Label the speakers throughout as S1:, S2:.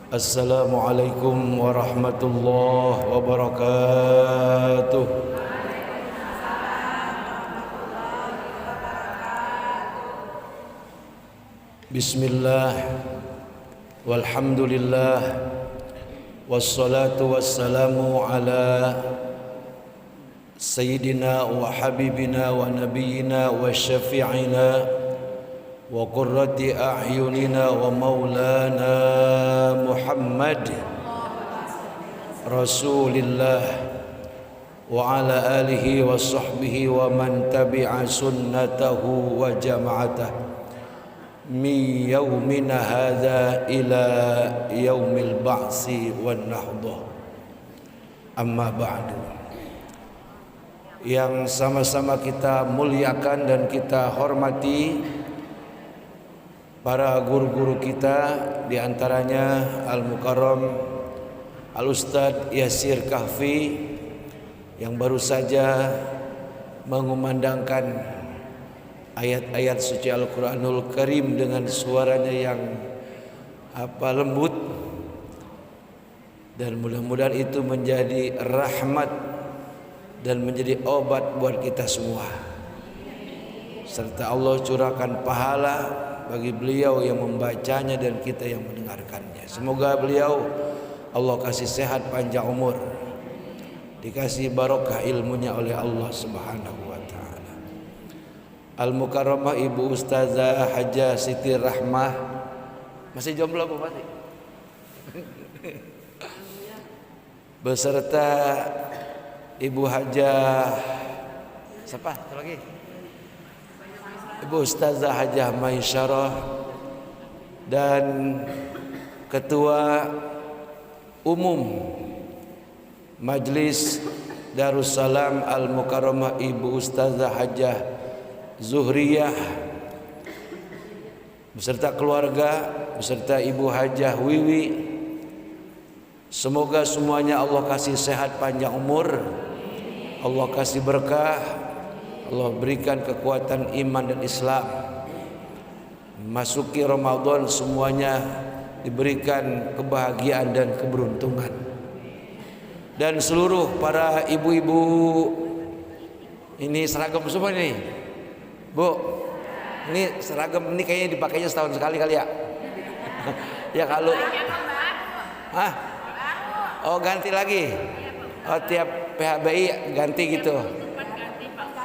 S1: Assalamualaikum warahmatullahi wabarakatuh. Bismillah, walhamdulillah, wassalatu wassalamu ala sayyidina wa habibina wa nabiyyina wa syafi'ina wa qurrati a'yunina wa maulana Muhammad Rasulillah wa ala alihi wa sahbihi wa man tabi'a sunnatahu wa jama'atah min yaumina hadha ila yaumil ba'si wan nahdah. Amma ba'du. Yang sama-sama kita muliakan dan kita hormati para guru-guru kita, diantaranya Al-Mukarram Al-Ustadz Yasir Kahfi yang baru saja mengumandangkan ayat-ayat suci Al-Quranul Karim dengan suaranya yang lembut, dan mudah-mudahan itu menjadi rahmat dan menjadi obat buat kita semua, serta Allah curahkan pahala bagi beliau yang membacanya dan kita yang mendengarkannya. Semoga beliau Allah kasih sehat panjang umur, dikasih barokah ilmunya oleh Allah Subhanahu wa taala. Al-Mukarramah Ibu Ustazah Hajah Siti Rahmah, masih jomblo apa masih? Beserta Ibu Hajah siapa? Satu lagi. Ibu Ustazah Hajah Maisyarah dan Ketua Umum Majlis Darussalam Al-Mukarramah Ibu Ustazah Hajah Zuhriyah beserta keluarga, beserta Ibu Hajah Wiwi. Semoga semuanya Allah kasih sehat panjang umur, Allah kasih berkah, Allah berikan kekuatan iman dan Islam. Masuki Ramadan semuanya diberikan kebahagiaan dan keberuntungan. Dan seluruh para ibu-ibu, ini seragam semua nih, Bu. Ini seragam ini kayaknya dipakainya setahun sekali kali ya. Ya kalau, oh ganti lagi. Oh tiap PHBI ganti gitu.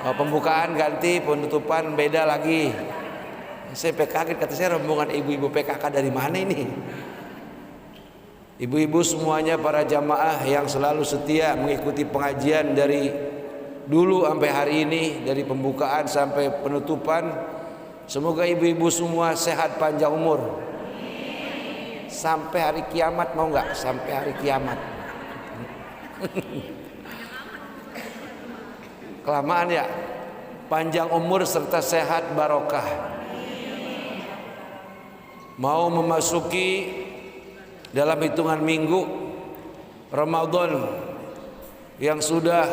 S1: Oh, pembukaan ganti, penutupan beda lagi. Saya kaget, kata saya rombongan ibu-ibu PKK dari mana ini? Ibu-ibu semuanya para jamaah yang selalu setia mengikuti pengajian dari dulu sampai hari ini, dari pembukaan sampai penutupan. Semoga ibu-ibu semua sehat panjang umur sampai hari kiamat. Mau nggak sampai hari kiamat? Kelamaan ya, panjang umur serta sehat barokah. Mau memasuki dalam hitungan minggu Ramadan yang sudah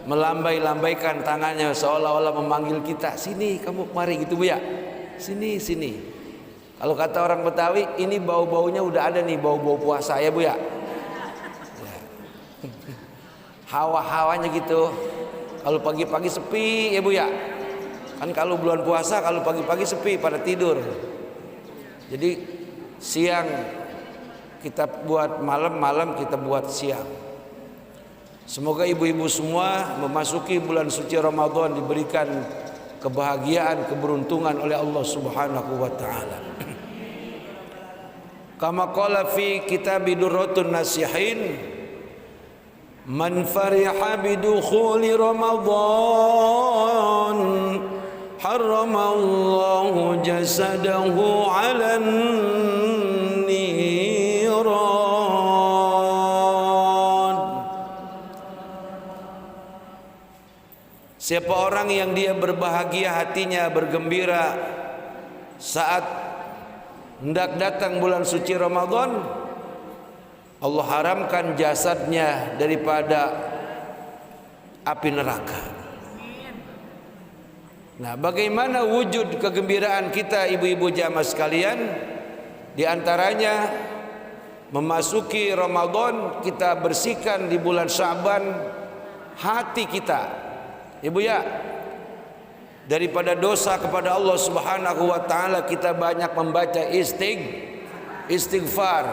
S1: melambai-lambaikan tangannya seolah-olah memanggil kita, sini kamu mari gitu Bu ya, sini sini. Kalau kata orang Betawi, ini bau-baunya udah ada nih, bau-bau puasa ya Bu ya. Hawa-hawanya gitu. Kalau pagi-pagi sepi ya Bu ya. Kan kalau bulan puasa kalau pagi-pagi sepi pada tidur. Jadi siang kita buat malam, malam kita buat siang. Semoga ibu-ibu semua memasuki bulan suci Ramadan diberikan kebahagiaan, keberuntungan oleh Allah Subhanahu wa taala. Kama qala fi kitab Durratun Nasihin, man fariha bidukhuli Ramadan haramallahu jasadahu 'alan niran. Siapa orang yang dia berbahagia hatinya, bergembira saat hendak datang bulan suci Ramadan, Allah haramkan jasadnya daripada api neraka. Nah, bagaimana wujud kegembiraan kita ibu-ibu jamaah sekalian? Di antaranya memasuki Ramadan, kita bersihkan di bulan Sya'ban hati kita, ibu ya, daripada dosa kepada Allah Subhanahu wa taala. Kita banyak membaca istighfar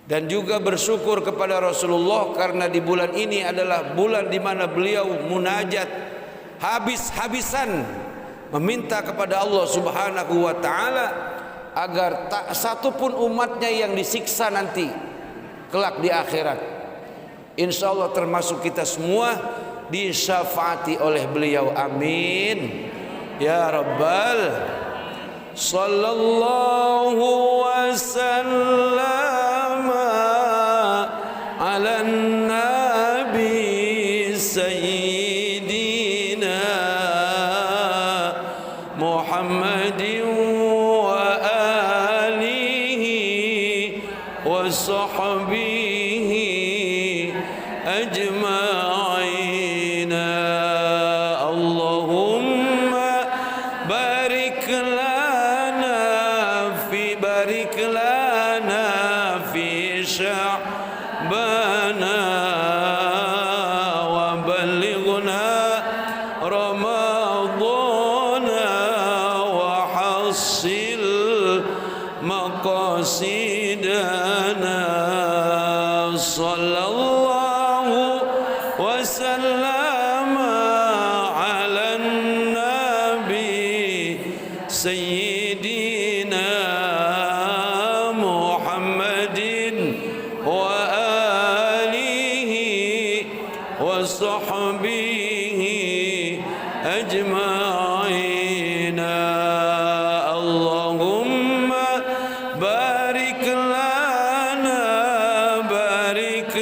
S1: dan juga bersyukur kepada Rasulullah, karena di bulan ini adalah bulan di mana beliau munajat habis-habisan meminta kepada Allah Subhanahu wa taala agar tak satu pun umatnya yang disiksa nanti kelak di akhirat. Insya Allah termasuk kita semua disyafaati oleh beliau, amin ya rabbal. Sallallahu wasallam ala nabi sayyidina Muhammadin wa alihi wa sahbihi ajma'in. Allahumma barik lana fi sya'bana wa ballighna ramadana wa hassil maqasidana. Sallallahu wasallam ala nabi sayyidina Muhammadin wa alihi wa sahbihi ajma'in. Allahumma barik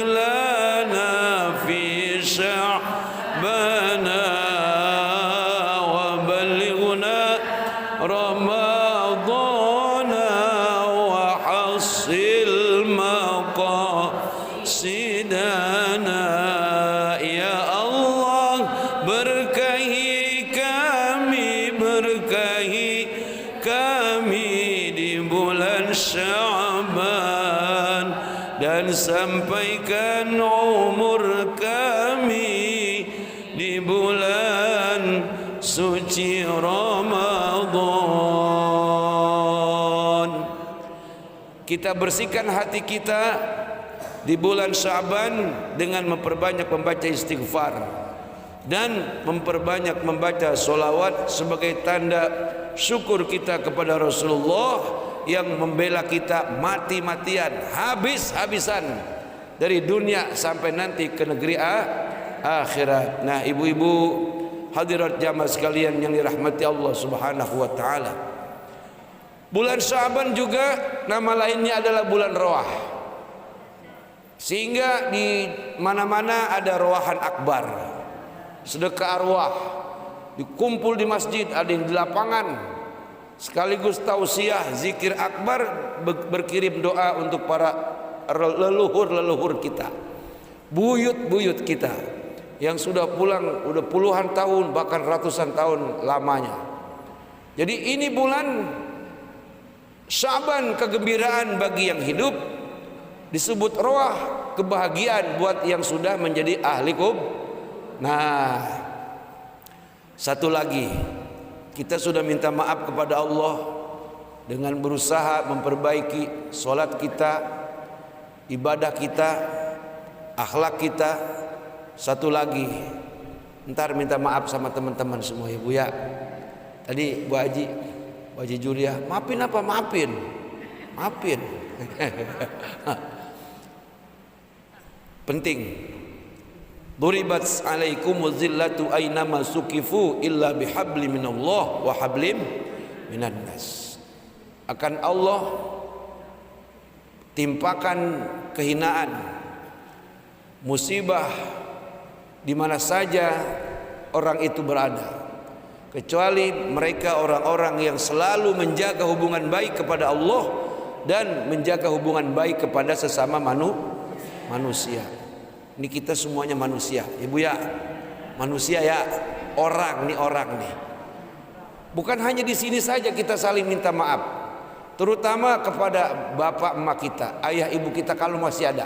S1: lana fi sya'bana wa ballighna ramadana wa hassil maqasidana. Ya Allah, berkahi kami di bulan Sya'ban, dan sampaikan umur kami di bulan suci Ramadan. Kita bersihkan hati kita di bulan Sya'ban dengan memperbanyak membaca istighfar dan memperbanyak membaca solawat sebagai tanda syukur kita kepada Rasulullah yang membela kita mati-matian, habis-habisan dari dunia sampai nanti ke negeri akhirat. Nah, ibu-ibu hadirat jamaah sekalian yang dirahmati Allah Subhanahu wa taala, bulan Sya'ban juga nama lainnya adalah bulan roah, sehingga di mana-mana ada roahan akbar, sedekah arwah, dikumpul di masjid, ada yang di lapangan, sekaligus tausiah, zikir akbar, berkirim doa untuk para leluhur kita, buyut-buyut kita yang sudah pulang udah puluhan tahun bahkan ratusan tahun lamanya. Jadi ini bulan Sya'ban kegembiraan bagi yang hidup, disebut roah kebahagiaan buat yang sudah menjadi ahli kubur. Nah, satu lagi, kita sudah minta maaf kepada Allah dengan berusaha memperbaiki solat kita, ibadah kita, akhlak kita. Satu lagi, ntar minta maaf sama teman-teman semua, ibu ya. Tadi Bu Haji Juriah, maafin apa? Maafin. Penting. Duribat alaikumuz zillatu aynama sukifu illa bihabli minallah wa hablim minan nas. Akan Allah timpakan kehinaan, musibah di mana saja orang itu berada, kecuali mereka orang-orang yang selalu menjaga hubungan baik kepada Allah dan menjaga hubungan baik kepada sesama manusia. Ini kita semuanya manusia, ibu ya, manusia ya, orang nih. Bukan hanya di sini saja kita saling minta maaf, terutama kepada bapak emak kita, ayah ibu kita kalau masih ada.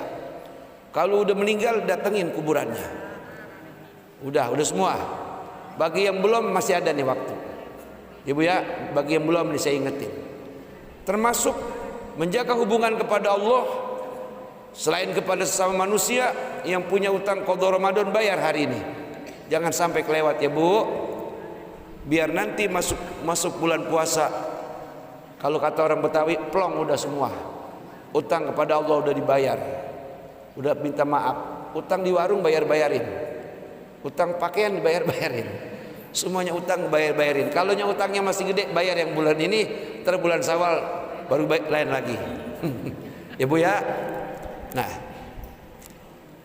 S1: Kalau udah meninggal datengin kuburannya. Udah semua. Bagi yang belum masih ada nih waktu. Ibu ya, bagi yang belum nih saya ingetin. Termasuk menjaga hubungan kepada Allah, selain kepada sesama manusia yang punya utang qada Ramadan, bayar hari ini. Jangan sampai kelewat ya Bu. Biar nanti masuk bulan puasa, kalau kata orang Betawi, plong udah semua. Utang kepada Allah udah dibayar. Udah minta maaf. Utang di warung bayar-bayarin. Utang pakaian dibayar-bayarin. Semuanya utang bayar-bayarin. Kalau utangnya masih gede, bayar yang bulan ini, ntar bulan Syawal baru lain lagi. Ya Bu ya. Nah,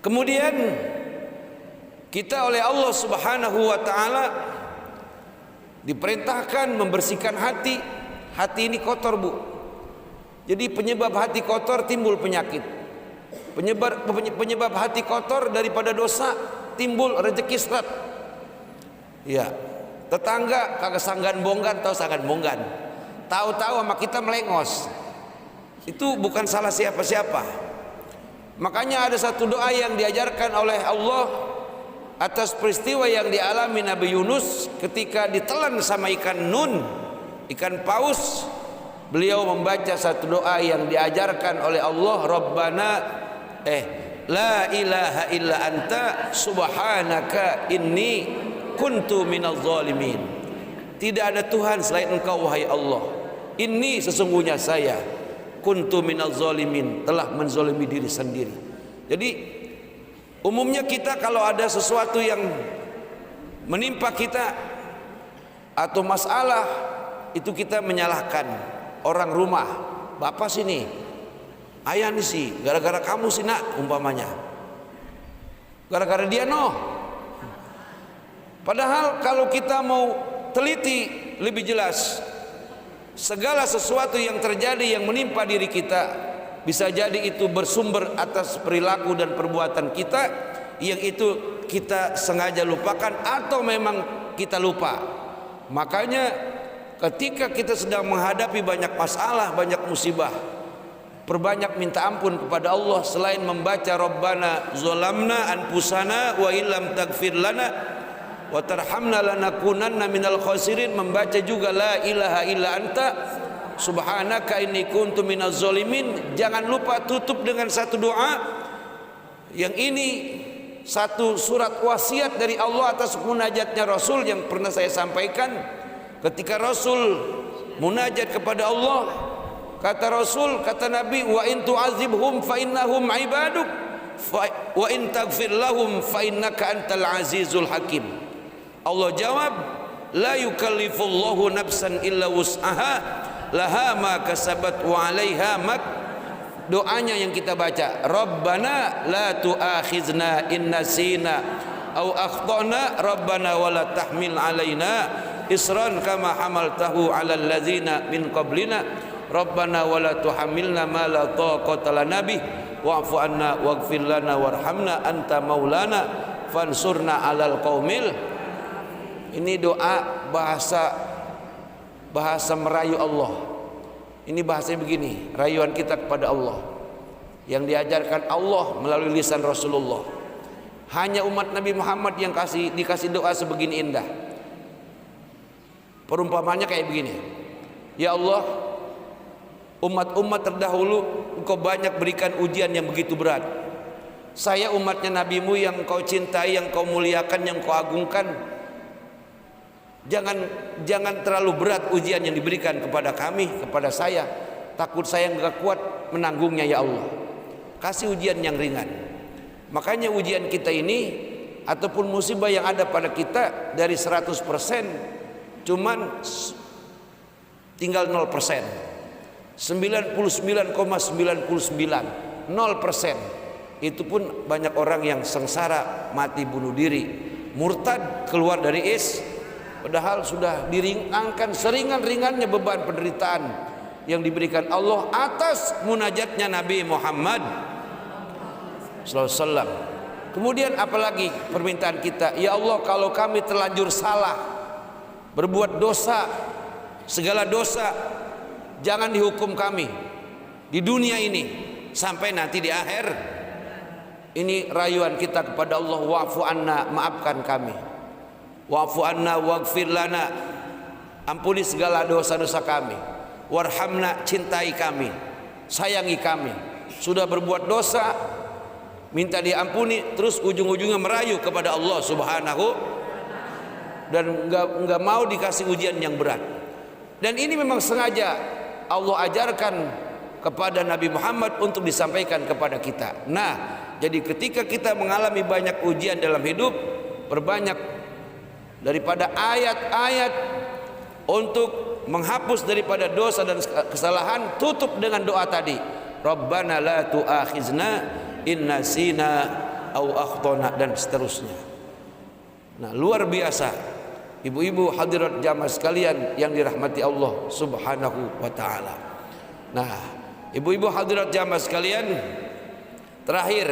S1: kemudian kita oleh Allah Subhanahu wa taala diperintahkan membersihkan hati. Hati ini kotor Bu. Jadi penyebab hati kotor timbul penyakit. Penyebab hati kotor daripada dosa timbul rezeki seret. Ya, tetangga kagak sanggan bonggan, tahu sanggan bonggan. Tahu-tahu sama kita melengos. Itu bukan salah siapa-siapa. Makanya ada satu doa yang diajarkan oleh Allah atas peristiwa yang dialami Nabi Yunus ketika ditelan sama ikan nun, ikan paus. Beliau membaca satu doa yang diajarkan oleh Allah, Rabbana la ilaha illa anta subhanaka inni kuntu minaz zalimin. Tidak ada Tuhan selain Engkau wahai Allah. Ini sesungguhnya saya kuntu minaz zalimin, telah menzalimi diri sendiri. Jadi umumnya kita kalau ada sesuatu yang menimpa kita atau masalah, itu kita menyalahkan orang rumah. Bapak sini, ayah nih sih, gara-gara kamu sih nak, umpamanya. Gara-gara dia noh. Padahal kalau kita mau teliti lebih jelas, segala sesuatu yang terjadi yang menimpa diri kita, bisa jadi itu bersumber atas perilaku dan perbuatan kita, yang itu kita sengaja lupakan atau memang kita lupa. Makanya ketika kita sedang menghadapi banyak masalah, banyak musibah, perbanyak minta ampun kepada Allah. Selain membaca Rabbana zolamna anfusana wa illam taghfir lana wa tarhamna lanakunanna minal khasirin, membaca juga la ilaha illa anta subhanaka inni kuntu minaz zalimin. Jangan lupa tutup dengan satu doa yang ini satu surat wasiat dari Allah atas munajatnya Rasul yang pernah saya sampaikan. Ketika Rasul munajat kepada Allah, kata Rasul, kata Nabi, wa in tu'azibhum fa innahum ibaduk wa in taghfir lahum fa innaka antal azizul hakim. Allah jawab, la yukallifullahu nafsan illa wus'aha laha ma kasabat wa 'alaiha mak. Doanya yang kita baca, Rabbana la tu'akhizna in nasina au akhtana rabbana wa la tahmil 'alaina isran kama hamaltahu 'alal ladzina min qablina rabbana wa la tuhammilna ma la taqata lana bih wa'fu anna waghfir lana warhamna anta maulana fansurna 'alal qaumil. Ini doa bahasa merayu Allah. Ini bahasanya begini, rayuan kita kepada Allah yang diajarkan Allah melalui lisan Rasulullah. Hanya umat Nabi Muhammad yang dikasih doa sebegini indah. Perumpamannya kayak begini, ya Allah, umat-umat terdahulu Engkau banyak berikan ujian yang begitu berat. Saya umatnya Nabimu yang Engkau cintai, yang Engkau muliakan, yang Engkau agungkan. Jangan terlalu berat ujian yang diberikan kepada kami, kepada saya. Takut saya nggak kuat menanggungnya ya Allah. Kasih ujian yang ringan. Makanya ujian kita ini ataupun musibah yang ada pada kita dari 100% cuman tinggal 0%. 99,99 0%. Itu pun banyak orang yang sengsara, mati bunuh diri, murtad, keluar dari padahal sudah diringankan seringan-ringannya beban penderitaan yang diberikan Allah atas munajatnya Nabi Muhammad SAW. Kemudian apalagi permintaan kita, ya Allah, kalau kami terlanjur salah, berbuat dosa, segala dosa jangan dihukum kami di dunia ini sampai nanti di akhir. Ini rayuan kita kepada Allah, wa'fu anna, maafkan kami. Wa'fu anna waghfir lana, ampuni segala dosa-dosa kami. Warhamna, cintai kami, sayangi kami. Sudah berbuat dosa, minta diampuni, terus ujung-ujungnya merayu kepada Allah Subhanahu, dan enggak mau dikasih ujian yang berat. Dan ini memang sengaja Allah ajarkan kepada Nabi Muhammad untuk disampaikan kepada kita. Nah, jadi ketika kita mengalami banyak ujian dalam hidup, perbanyak daripada ayat-ayat untuk menghapus daripada dosa dan kesalahan. Tutup dengan doa tadi, Rabbana la tu'akhizna in nasina au akhtana, dan seterusnya. Nah, luar biasa ibu-ibu hadirat jamaah sekalian yang dirahmati Allah Subhanahu wa taala. Nah, ibu-ibu hadirat jamaah sekalian, terakhir,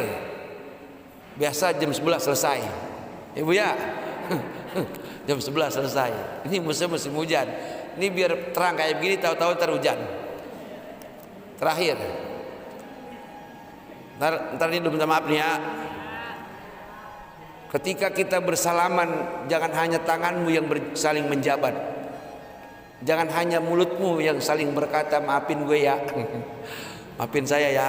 S1: biasa jam 11 selesai. Ibu ya. Jam 11 selesai. Ini musim hujan. Ini biar terang kayak begini, tahu-tahu terhujan. Terakhir. Ntar ini minta maaf nih ya. Ketika kita bersalaman, jangan hanya tanganmu yang saling menjabat. Jangan hanya mulutmu yang saling berkata maafin gue ya. Maafin saya ya.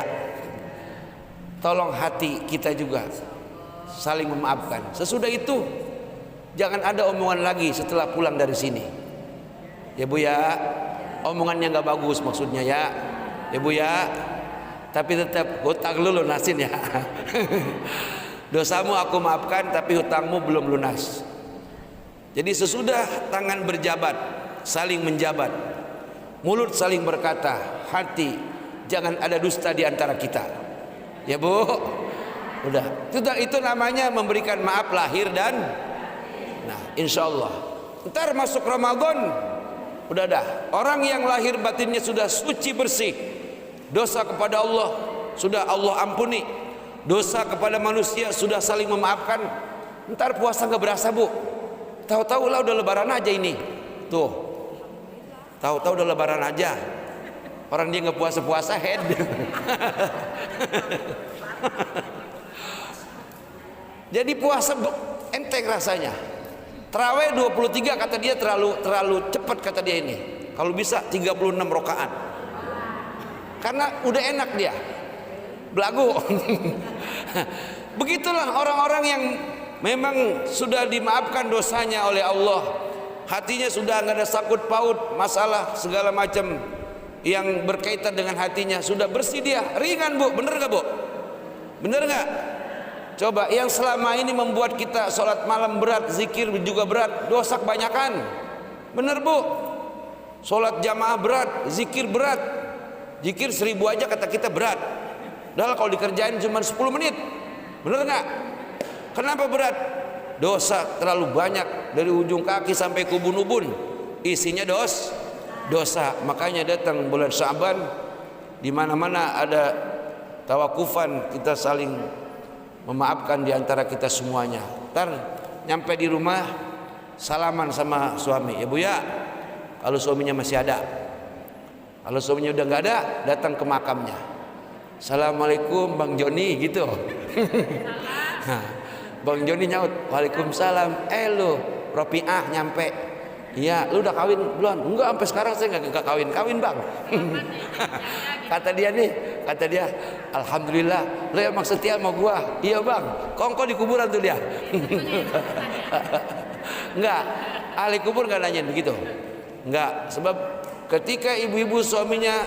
S1: Tolong hati kita juga saling memaafkan. Sesudah itu jangan ada omongan lagi setelah pulang dari sini. Ya Bu ya, omongannya nggak bagus maksudnya ya. Ya Bu ya, tapi tetap hutang lu lunasin ya. Dosamu aku maafkan, tapi hutangmu belum lunas. Jadi sesudah tangan berjabat, saling menjabat, mulut saling berkata, hati jangan ada dusta di antara kita. Ya Bu, udah. Itu namanya memberikan maaf lahir dan, nah, insya Allah. Ntar masuk Ramadan, udah dah. Orang yang lahir batinnya sudah suci bersih, dosa kepada Allah sudah Allah ampuni, dosa kepada manusia sudah saling memaafkan. Ntar puasa nggak berasa Bu. Tahu-tahu lah udah lebaran aja ini. Tuh, tahu-tahu udah lebaran aja. Orang dia nggak puasa-puasa head. Jadi puasa enteng rasanya. Tarawih 23 kata dia terlalu cepat kata dia ini. Kalau bisa 36 rakaat. Karena udah enak dia. Belagu. Begitulah orang-orang yang memang sudah dimaafkan dosanya oleh Allah. Hatinya sudah nggak ada sakut paut masalah segala macam yang berkaitan dengan hatinya, sudah bersih dia, ringan Bu. Bener nggak Bu? Bener nggak? Coba yang selama ini membuat kita sholat malam berat, zikir juga berat, dosa kebanyakan. Bener Bu? Sholat jamaah berat, zikir berat. Zikir 1000 aja kata kita berat. Padahal kalau dikerjain cuma 10 menit. Bener nggak? Kenapa berat? Dosa terlalu banyak, dari ujung kaki sampai ke ubun-ubun isinya dosa. Makanya datang bulan Sya'ban, di mana-mana ada tawakufan, kita saling memaafkan di antara kita semuanya. Ntar nyampe di rumah salaman sama suami, ya Bu ya, kalau suaminya masih ada. Kalau suaminya udah nggak ada, datang ke makamnya. Assalamualaikum Bang Joni gitu. Nah, Bang Joni nyaut, waalaikumsalam. Lu Ropiah nyampe. Iya, lu udah kawin belum? Enggak, sampai sekarang saya nggak kawin Bang. Kata dia, alhamdulillah, lu emang setia sama gua. Iya Bang, kongko di kuburan tuh dia. Enggak, ahli kubur nggak nanyain begitu. Enggak, sebab ketika ibu-ibu suaminya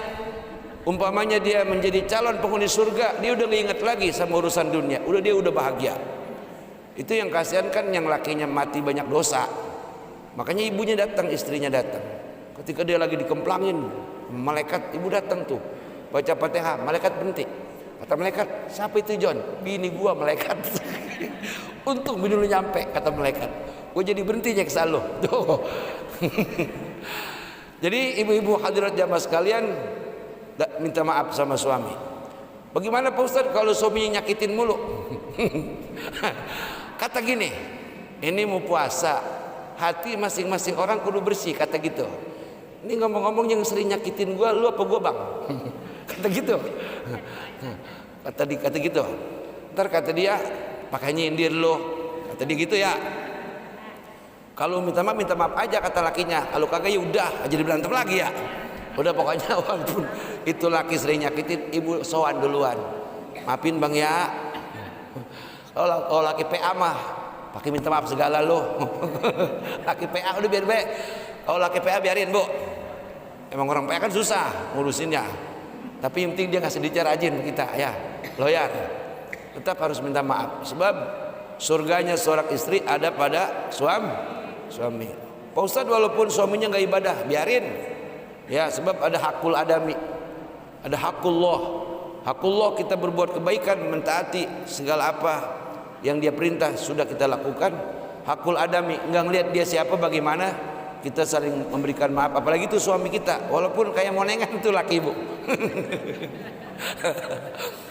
S1: umpamanya dia menjadi calon penghuni surga, dia udah nggak ingat lagi sama urusan dunia. Dia udah bahagia. Itu yang kasihan kan, yang lakinya mati banyak dosa. Makanya ibunya datang, istrinya datang. Ketika dia lagi dikemplangin, malaikat ibu datang tuh, baca Fatihah, malaikat berhenti. Kata malaikat, siapa itu John? Bini gua malaikat. Untung bini lu nyampe, kata malaikat. Gua jadi berhenti nyeksa lu. Tuh. Jadi ibu-ibu hadirat jamaah sekalian, minta maaf sama suami. Bagaimana Pak Ustadz kalau suaminya nyakitin mulu? Kata gini, ini mau puasa, hati masing-masing orang kudu bersih, kata gitu. ini ngomong-ngomong yang sering nyakitin gua, lu apa gua bang? Kata gitu. Kata gitu. Ntar kata dia, pakai nyindir lo. Kata dia gitu ya. Kalau minta maaf aja kata lakinya. Kalau kagak ya udah, jadi berantem lagi ya. Udah pokoknya walaupun itu laki sering nyakitin, ibu sowan duluan. Maafin bang ya. Kalau laki PA mah pakai minta maaf segala lo. Laki PA udah biar baik. Kalau laki PA biarin bu. Emang orang PA kan susah ngurusinnya. Tapi yang penting dia ngasih dicara rajin kita ya. Loyal. Tetap harus minta maaf. Sebab surganya seorang istri ada pada suami. Pak Ustadz walaupun suaminya nggak ibadah, biarin. Ya sebab ada hakul adami. Ada hakullah. Hakullah kita berbuat kebaikan, mentaati segala apa yang dia perintah sudah kita lakukan. Hakul adami, nggak ngelihat dia siapa bagaimana, kita saling memberikan maaf. Apalagi itu suami kita, walaupun kayak monengan itu laki ibu.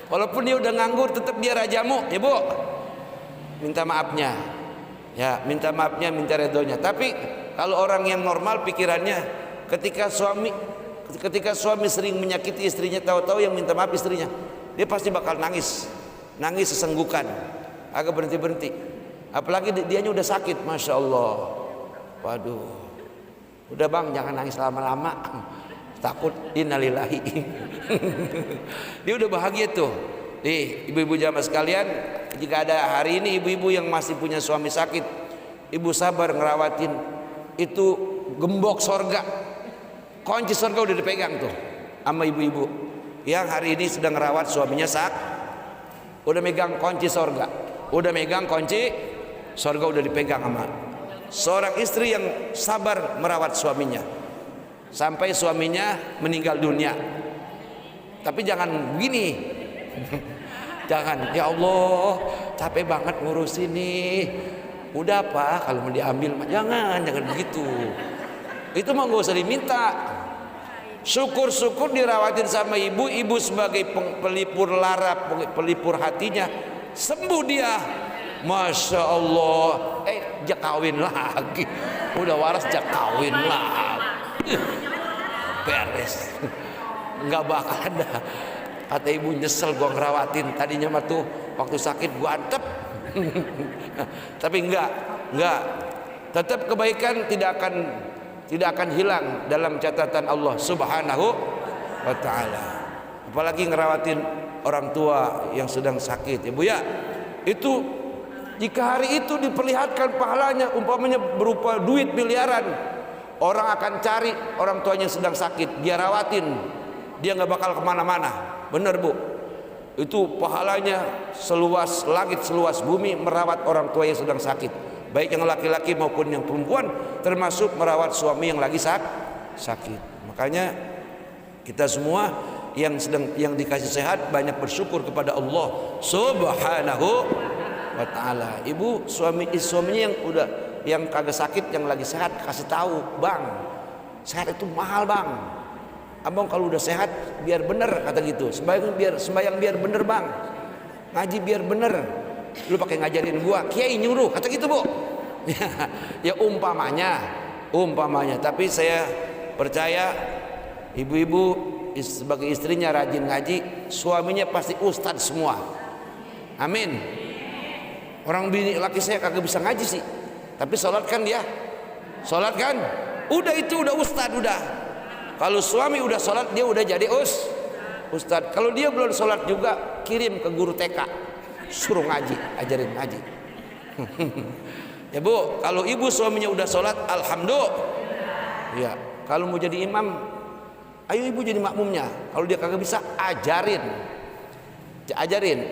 S1: Walaupun dia udah nganggur, tetap dia rajamu, ibu. Minta maafnya, ya minta maafnya, minta redonya. Tapi kalau orang yang normal pikirannya, ketika suami sering menyakiti istrinya, tahu-tahu yang minta maaf istrinya, dia pasti bakal nangis sesenggukan, agak berhenti. Apalagi dianya udah sakit, masya Allah. Waduh, udah bang jangan nangis lama-lama, takut innalillahi. Dia udah bahagia tuh. Nih ibu-ibu jamaah sekalian, jika ada hari ini ibu-ibu yang masih punya suami sakit, ibu sabar ngerawatin, itu gembok sorga, kunci sorga udah dipegang tuh sama ibu-ibu yang hari ini sedang ngerawat suaminya udah megang kunci sorga, udah dipegang sama seorang istri yang sabar merawat suaminya sampai suaminya meninggal dunia. Tapi jangan begini. Jangan, ya Allah capek banget ngurus ini. Udah apa kalau mau diambil, jangan begitu. Itu mah gak usah diminta. Syukur-syukur dirawatin sama ibu sebagai pelipur lara, pelipur hatinya, sembuh dia. Masya Allah. Jak kawin lagi. Udah waras jak kawin lagi. Beres. Nggak bakal ada. Kata ibu, nyesel gua ngerawatin. Tadinya mah tuh waktu sakit gua antep. Tapi enggak. Tetap kebaikan tidak akan hilang dalam catatan Allah Subhanahu wa taala. Apalagi ngerawatin orang tua yang sedang sakit, Ibu ya. Itu jika hari itu diperlihatkan pahalanya, umpamanya berupa duit miliaran, orang akan cari orang tuanya sedang sakit, dia rawatin, dia nggak bakal kemana-mana. Benar bu, itu pahalanya seluas langit seluas bumi merawat orang tua yang sedang sakit, baik yang laki-laki maupun yang perempuan, termasuk merawat suami yang lagi sakit. Makanya kita semua yang dikasih sehat banyak bersyukur kepada Allah Subhanahu wa taala. Ibu suaminya yang kagak sakit, yang lagi sehat, kasih tahu, bang, sehat itu mahal bang. Abang kalau udah sehat biar bener, kata gitu. Sembayang biar bener bang, ngaji biar bener. Lu pakai ngajarin gua, kiai nyuruh, kata gitu bu. Ya umpamanya. Tapi saya percaya ibu-ibu sebagai istrinya rajin ngaji, suaminya pasti ustadz semua. Amin. Orang bini laki saya kagak bisa ngaji sih, tapi sholat kan dia, sholat kan, udah itu udah ustadz udah. Kalau suami udah sholat, dia udah jadi ustadz. Kalau dia belum sholat juga, kirim ke guru TK, suruh ngaji, ajarin ngaji. Ya bu, kalau ibu suaminya udah sholat, alhamdulillah. Ya, kalau mau jadi imam, ayo ibu jadi makmumnya. Kalau dia kagak bisa, ajarin.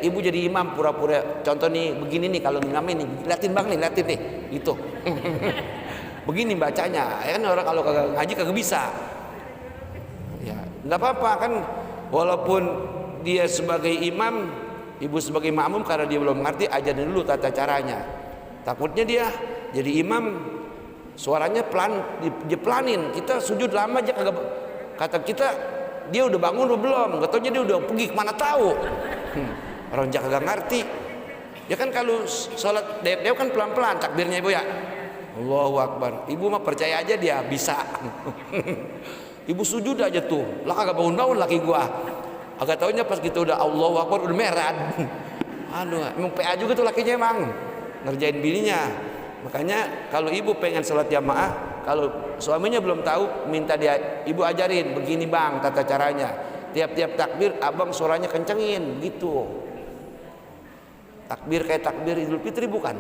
S1: Ibu jadi imam pura-pura. Contoh nih, begini nih kalau imamin nih, liatin bang nih, liatin nih, gitu. Begini bacanya, ya kan orang kalau kagak ngaji kagak bisa. Ya, nggak apa-apa kan, walaupun dia sebagai imam, ibu sebagai makmum, karena dia belum mengerti, ajarin dulu tata caranya. Takutnya dia jadi imam, suaranya dia pelanin, kita sujud lama aja kagak, kata kita dia udah bangun atau belum, nggak taunya dia udah pergi kemana tahu. Orang kagak ngerti. Ya kan kalau sholat dew kan pelan-pelan takbirnya ibu ya. Allahu Akbar. Ibu mah percaya aja dia bisa. Ibu sujud aja tuh, lah kagak bangun-bangun laki gua. Agak taunya pas gitu udah Allahu Akbar udah merah. Aduh, emang PA juga tuh lakinya emang ngerjain bininya. Makanya kalau ibu pengen sholat jamaah, kalau suaminya belum tahu, minta dia, ibu ajarin begini bang tata caranya. Tiap-tiap takbir abang suaranya kencengin gitu. Takbir kayak takbir Idul Fitri bukan?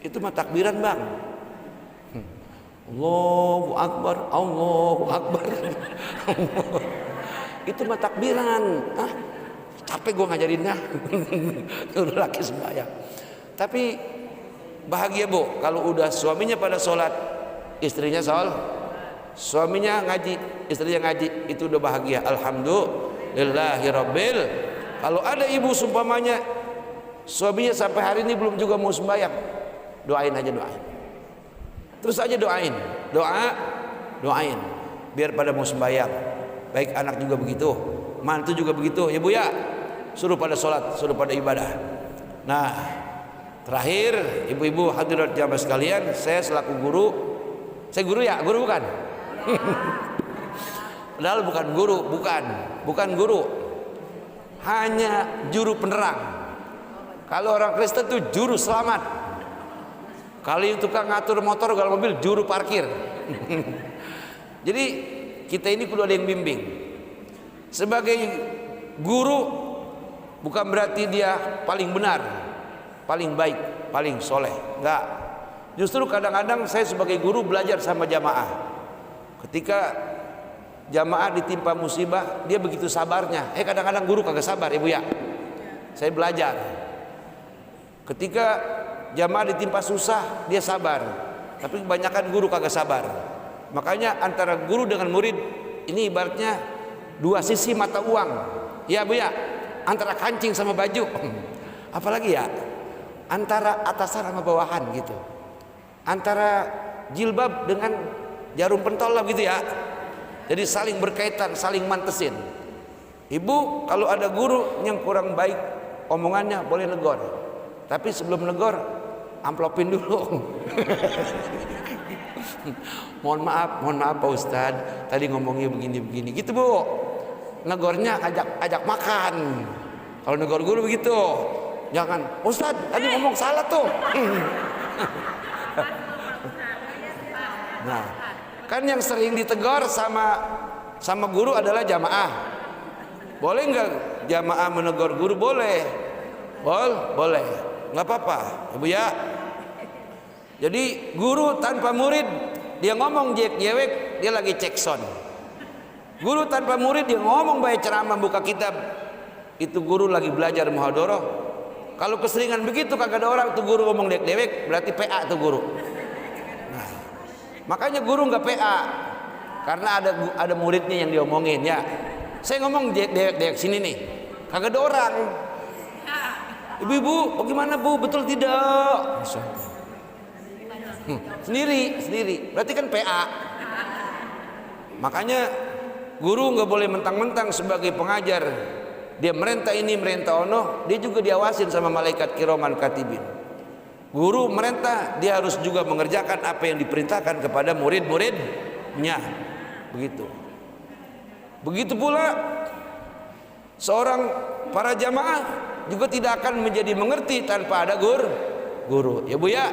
S1: Itu mah takbiran bang. Allahu Akbar, Allahu Akbar. Itu mah takbiran. Hah? Capek gue ngajarinnya. Udah laki sembahyang. Tapi bahagia bu, kalau udah suaminya pada sholat, istrinya sholat, suaminya ngaji, istrinya ngaji, itu udah bahagia. Alhamdulillahirabbil. Kalau ada ibu sumpamanya suaminya sampai hari ini belum juga mau sembahyang, doain aja, doain. Terus aja doain, doain, biar pada mau sembahyang. Baik anak juga begitu, mantu juga begitu, ya bu ya. Suruh pada sholat, suruh pada ibadah. Nah, terakhir ibu-ibu hadirat jamaah sekalian, saya selaku guru, saya guru ya, guru bukan? Padahal bukan guru, bukan guru, hanya juru penerang. Kalau orang Kristen tuh juru selamat. Kalau yang tukang ngatur motor kalau mobil juru parkir. Jadi kita ini perlu ada yang bimbing. Sebagai guru bukan berarti dia paling benar, paling baik, paling soleh. Enggak. Justru kadang-kadang saya sebagai guru belajar sama jamaah. Ketika jamaah ditimpa musibah, dia begitu sabarnya. Kadang-kadang guru kagak sabar, ibu ya. Saya belajar. Ketika jamaah ditimpa susah, dia sabar. Tapi kebanyakan guru kagak sabar. Makanya antara guru dengan murid ini ibaratnya dua sisi mata uang. Ya bu ya, antara kancing sama baju. Apalagi ya, antara atasan sama bawahan gitu. Antara jilbab dengan jarum pentol lah gitu ya. Jadi saling berkaitan, saling mantesin. Ibu kalau ada guru yang kurang baik omongannya boleh negor. Tapi sebelum negor, amplopin dulu. mohon maaf Pak Ustadz, tadi ngomongnya begini-begini gitu bu. Negornya ajak makan. Kalau negor guru begitu, jangan Ustadz tadi ngomong salah tuh. Nah, kan yang sering ditegur sama guru adalah jamaah. Boleh nggak jamaah menegur guru? Boleh, boleh, nggak apa-apa, ibu ya. Jadi guru tanpa murid dia ngomong jewek, dia lagi cek sound. Guru tanpa murid dia ngomong baik ceramah buka kitab, itu guru lagi belajar muhadharah. Kalau keseringan begitu kagak ada orang tuh guru ngomong dewek, berarti PA tuh guru. Nah, makanya guru nggak PA karena ada muridnya yang diomongin ya. Saya ngomong dewek sini nih, kagak ada orang. Ibu-ibu, bagaimana bu? Betul tidak? Sendiri, berarti kan PA. Makanya guru nggak boleh mentang-mentang sebagai pengajar dia merentah ini merentah ono, dia juga diawasin sama malaikat kiraman katibin. Guru merentah, dia harus juga mengerjakan apa yang diperintahkan kepada murid-muridnya. Begitu pula seorang para jamaah juga tidak akan menjadi mengerti tanpa ada guru. Ya bu ya.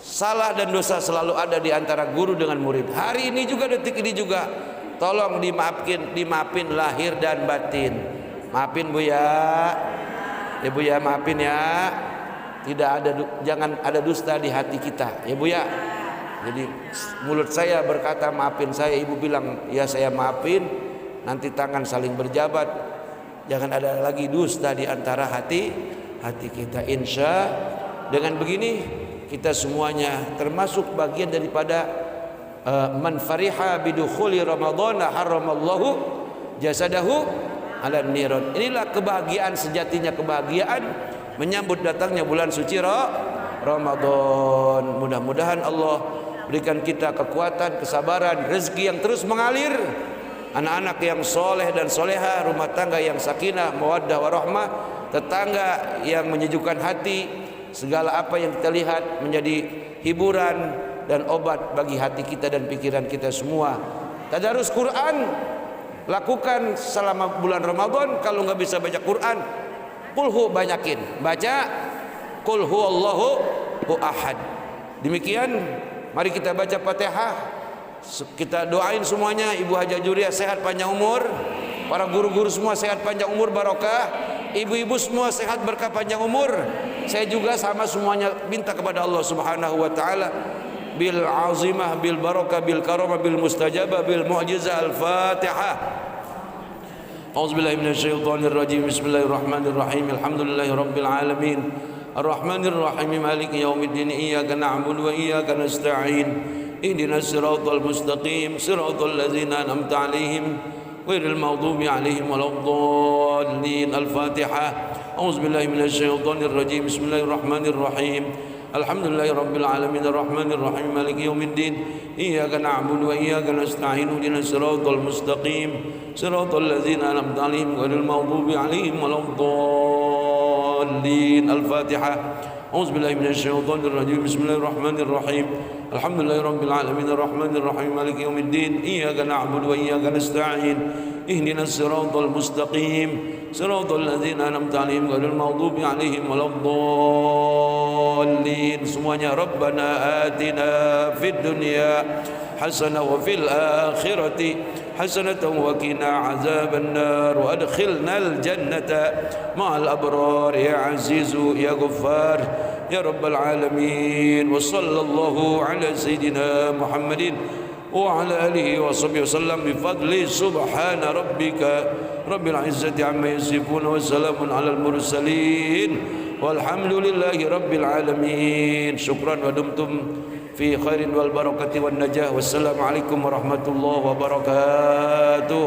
S1: Salah dan dosa selalu ada di antara guru dengan murid. Hari ini juga, detik ini juga, tolong dimaafin lahir dan batin. Maafin bu ya. Ya bu ya, maafin ya. Jangan ada dusta di hati kita. Ya bu ya. Jadi mulut saya berkata maafin saya, ibu bilang ya saya maafin. Nanti tangan saling berjabat. Jangan ada lagi dusta di antara hati kita. Insya dengan begini kita semuanya termasuk bagian daripada man fariha bidukhuli ramadhana haramallahu jasadahu ala niran. Inilah kebahagiaan sejatinya, kebahagiaan menyambut datangnya bulan suci Ramadan. Mudah-mudahan Allah berikan kita kekuatan, kesabaran, rezeki yang terus mengalir, anak-anak yang soleh dan soleha, rumah tangga yang sakinah, mawaddah warahmah, tetangga yang menyejukkan hati, segala apa yang kita lihat menjadi hiburan dan obat bagi hati kita dan pikiran kita semua. Tadarus Quran lakukan selama bulan Ramadan. Kalau nggak bisa baca Quran, qul banyakin baca qul huwallahu ahad. Demikian mari kita baca Fatihah, kita doain semuanya, Ibu Haja Juria sehat panjang umur, para guru-guru semua sehat panjang umur barokah, ibu-ibu semua sehat berkah panjang umur. Saya juga sama semuanya minta kepada Allah Subhanahu wa taala bil azimah bil barakah bil karamah bil mustajabah bil mu'jizah. Al-Fatihah. A'udzubillahi minasyaitonir rajim. Bismillahirrahmanirrahim. Alhamdulillahi rabbil alamin. Arrahmanir rahim. Maliki yaumiddin. Iyyaka na'budu wa iyyaka nasta'in. Ihdinas siratal mustaqim. Siratal ladzina an'amta 'alaihim ghairil maghdubi 'alaihim waladdallin. Al-Fatihah. A'udzubillahi minasyaitonir rajim. Bismillahirrahmanirrahim. Alhamdulillahi rabbil alamin arrahmanir rahim maliki yaumiddin iyyaka na'budu wa iyyaka nasta'in ihdinas siratal mustaqim siratal ladzina an'amta 'alaihim ghairil maghdubi 'alaihim waladdallin. Al-Fatihah. A'udzubillahi minasyaitonir rajim. Bismillahirrahmanirrahim. Alhamdulillahi rabbil alamin arrahmanir rahim maliki yaumiddin iyyaka na'budu wa iyyaka nasta'in ihdinas siratal mustaqim siratal ladzina an'amta 'alaihim ghairil maghdubi 'alaihim waladdallin. Semuanya Rabbana atina fid dunya hasanah wa fil akhirati hasanatan wa qina azaban nar wa adkhilnal jannata ma'al abrar ya azizu ya ghaffar ya rabbal alamin. Wa sallallahu ala sayyidina Muhammadin wa ala alihi wa sahbihi wasallam bi fadli subhana rabbika rabbil izzati amma yasifun wa salamun alal mursalin walhamdulillahi rabbil alamin. Syukran wa dumtum fi khairin wal barakati wan najah. Wassalamu alaikum warahmatullahi wabarakatuh.